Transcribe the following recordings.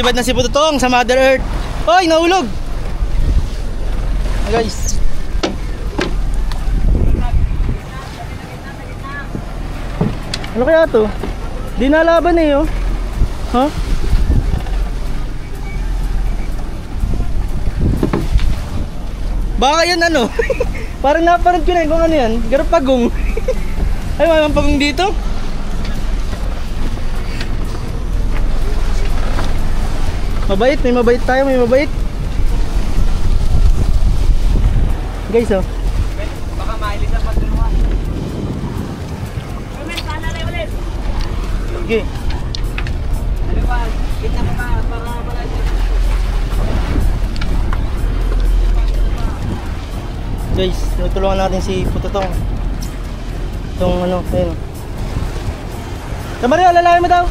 nasibad na si Pututong sa Mother Earth. Hoy, nahulog. Guys. Ano kaya to? Di nalaban eh oh. Ha? Baka yan ano. Parang napanood ko na kung ano yan. Garapagong. Ay, may pagong dito. Mabait, may mabait tayo, may mabait. Guys oh. Baka mahilig na patulungan. Ulit. Okay. Ano ba? Kita ka para Guys, tinutulungan natin si Pututong. Itong ano, ayun. Tamario, alalayan mo daw.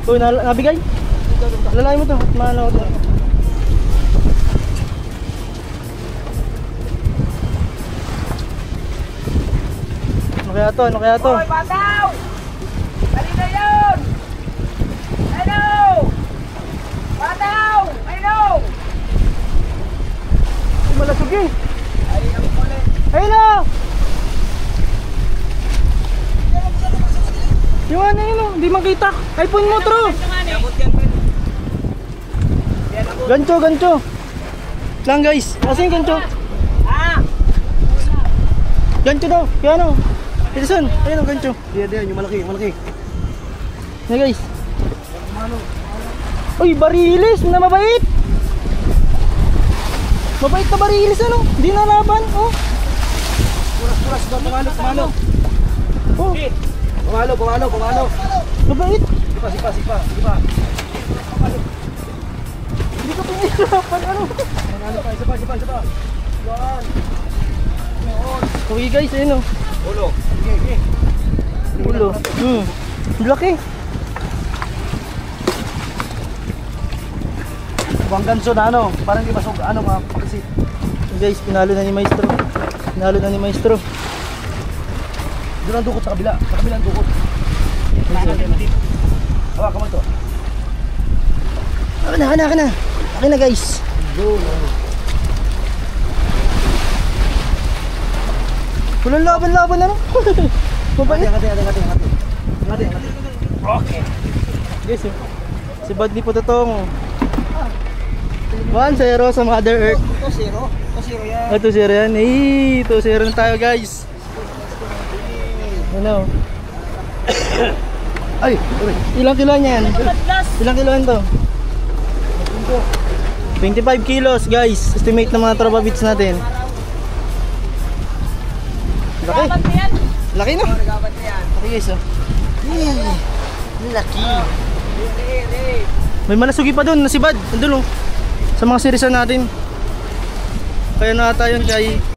Uy, nabigay? Alalayan mo to, at maano ko to. Ano kaya to? Ano kaya to? Hoy, bataw! Dali na yun! Ano? Bataw! Ano? Malasog eh. Ay, ang kulit. Ayun na! Yung ano yun oh, hindi makita. iPhone mo tro. Abot yan, men. Gancho, gancho. Lang guys. Kasi yung gancho. Ah! Gancho daw. Kaya ano? Edison, ayun ang gancho. Diyan, yung malaki, yung malaki. Yan guys. Uy, barilis na mabait. Mabait na barilis ano? Hindi na laban. Oh. Puras, pumalo. Oh. Pumalo. Mabait. Sipa. Hindi ka pinahirapan ano? Pumalo pa, isa pa. Yan. Okay guys, ayun oh. Ulo. Okay. Ulo. Laki. Buwang ganso na ano, parang di masog, ano mga pagkasit. Guys, pinalo na ni Maestro. Doon ang dukot sa kabilang dukot. Hawa ka mo ito. Akin na. Akin na guys. Walang laban ano? Mabait. Ngati. Okay. Guys, si Buddy Pututong. 1-0 sa Mother Earth. Ito zero yan. Ito 0 yan. 2-0 na tayo guys. Ano? Ay, Ilang kilo yan? Ilang kilo yan to? 25 kilos guys. Estimate ng mga tropa bits natin. Laki. Laki no? Laki guys oh. Laki. May malasugi pa doon na si Bad. Andun oh. Sa mga sirisan natin. Kaya na tayo kay